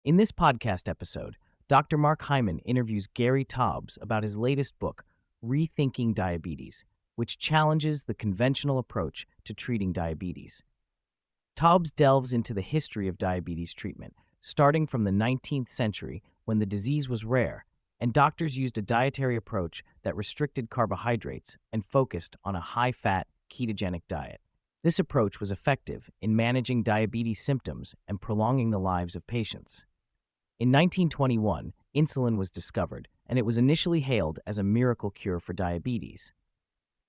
In this podcast episode, Dr. Mark Hyman interviews Gary Taubes about his latest book, Rethinking Diabetes, which challenges the conventional approach to treating diabetes. Taubes delves into the history of diabetes treatment, starting from the 19th century when the disease was rare, and doctors used a dietary approach that restricted carbohydrates and focused on a high-fat, ketogenic diet. This approach was effective in managing diabetes symptoms and prolonging the lives of patients. In 1921, insulin was discovered, and it was initially hailed as a miracle cure for diabetes.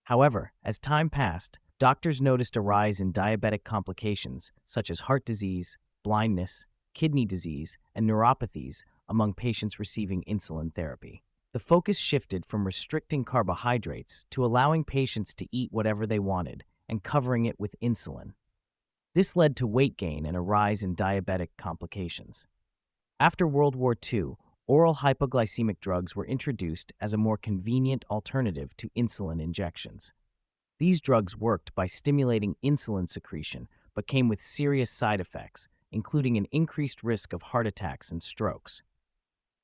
However, as time passed, doctors noticed a rise in diabetic complications such as heart disease, blindness, kidney disease, and neuropathies among patients receiving insulin therapy. The focus shifted from restricting carbohydrates to allowing patients to eat whatever they wanted and covering it with insulin. This led to weight gain and a rise in diabetic complications. After World War II, oral hypoglycemic drugs were introduced as a more convenient alternative to insulin injections. These drugs worked by stimulating insulin secretion, but came with serious side effects, including an increased risk of heart attacks and strokes.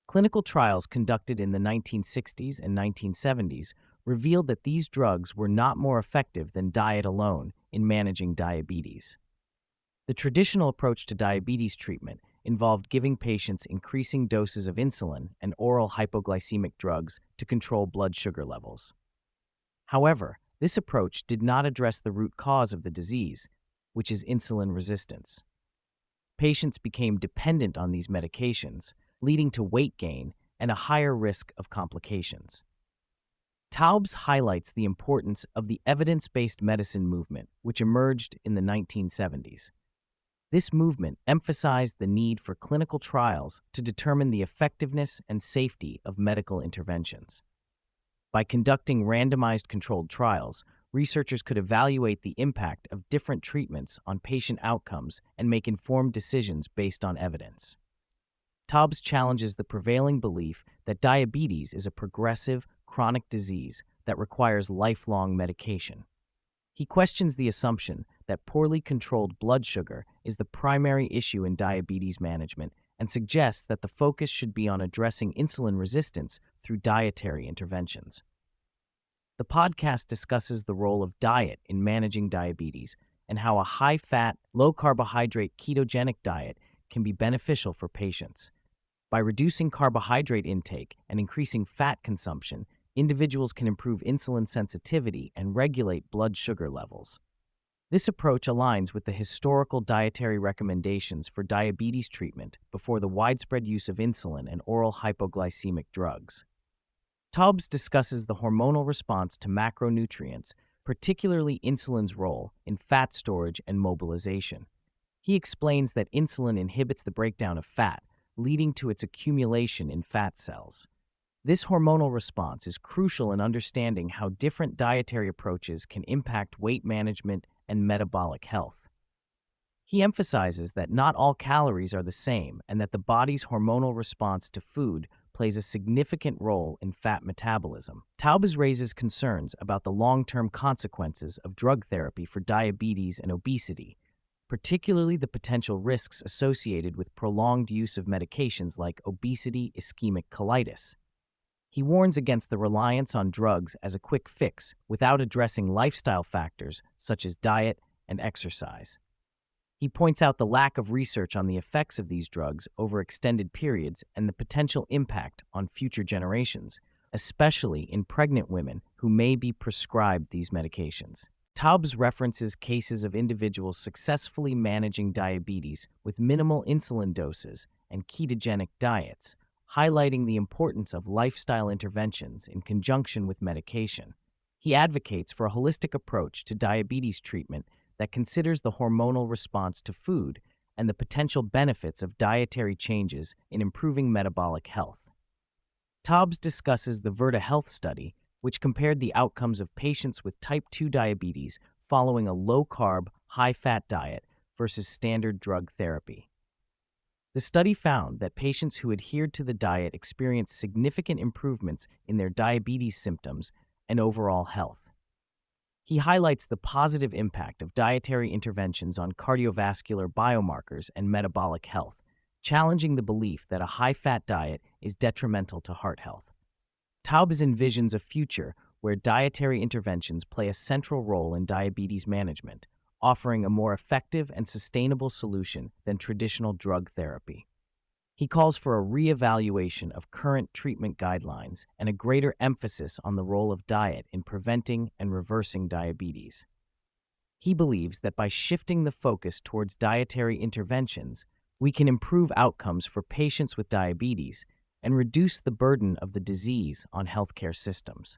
Clinical trials conducted in the 1960s and 1970s revealed that these drugs were not more effective than diet alone in managing diabetes. The traditional approach to diabetes treatment involved giving patients increasing doses of insulin and oral hypoglycemic drugs to control blood sugar levels. However, this approach did not address the root cause of the disease, which is insulin resistance. Patients became dependent on these medications, leading to weight gain and a higher risk of complications. Taubes highlights the importance of the evidence-based medicine movement, which emerged in the 1970s. This movement emphasized the need for clinical trials to determine the effectiveness and safety of medical interventions. By conducting randomized controlled trials, researchers could evaluate the impact of different treatments on patient outcomes and make informed decisions based on evidence. Taubes challenges the prevailing belief that diabetes is a progressive, chronic disease that requires lifelong medication. He questions the assumption that poorly controlled blood sugar is the primary issue in diabetes management and suggests that the focus should be on addressing insulin resistance through dietary interventions. The podcast discusses the role of diet in managing diabetes and how a high-fat, low-carbohydrate ketogenic diet can be beneficial for patients. By reducing carbohydrate intake and increasing fat consumption, individuals can improve insulin sensitivity and regulate blood sugar levels. This approach aligns with the historical dietary recommendations for diabetes treatment before the widespread use of insulin and oral hypoglycemic drugs. Taubes discusses the hormonal response to macronutrients, particularly insulin's role in fat storage and mobilization. He explains that insulin inhibits the breakdown of fat, leading to its accumulation in fat cells. This hormonal response is crucial in understanding how different dietary approaches can impact weight management and metabolic health. He emphasizes that not all calories are the same and that the body's hormonal response to food plays a significant role in fat metabolism. Taubes raises concerns about the long-term consequences of drug therapy for diabetes and obesity, particularly the potential risks associated with prolonged use of medications like obesity ischemic colitis. He warns against the reliance on drugs as a quick fix without addressing lifestyle factors such as diet and exercise. He points out the lack of research on the effects of these drugs over extended periods and the potential impact on future generations, especially in pregnant women who may be prescribed these medications. Taubes references cases of individuals successfully managing diabetes with minimal insulin doses and ketogenic diets, highlighting the importance of lifestyle interventions in conjunction with medication. He advocates for a holistic approach to diabetes treatment that considers the hormonal response to food and the potential benefits of dietary changes in improving metabolic health. Taubes discusses the Virta health study, which compared the outcomes of patients with type 2 diabetes following a low-carb, high-fat diet versus standard drug therapy. The study found that patients who adhered to the diet experienced significant improvements in their diabetes symptoms and overall health. He highlights the positive impact of dietary interventions on cardiovascular biomarkers and metabolic health, challenging the belief that a high-fat diet is detrimental to heart health. Taubes envisions a future where dietary interventions play a central role in diabetes management, offering a more effective and sustainable solution than traditional drug therapy. He calls for a reevaluation of current treatment guidelines and a greater emphasis on the role of diet in preventing and reversing diabetes. He believes that by shifting the focus towards dietary interventions, we can improve outcomes for patients with diabetes and reduce the burden of the disease on healthcare systems.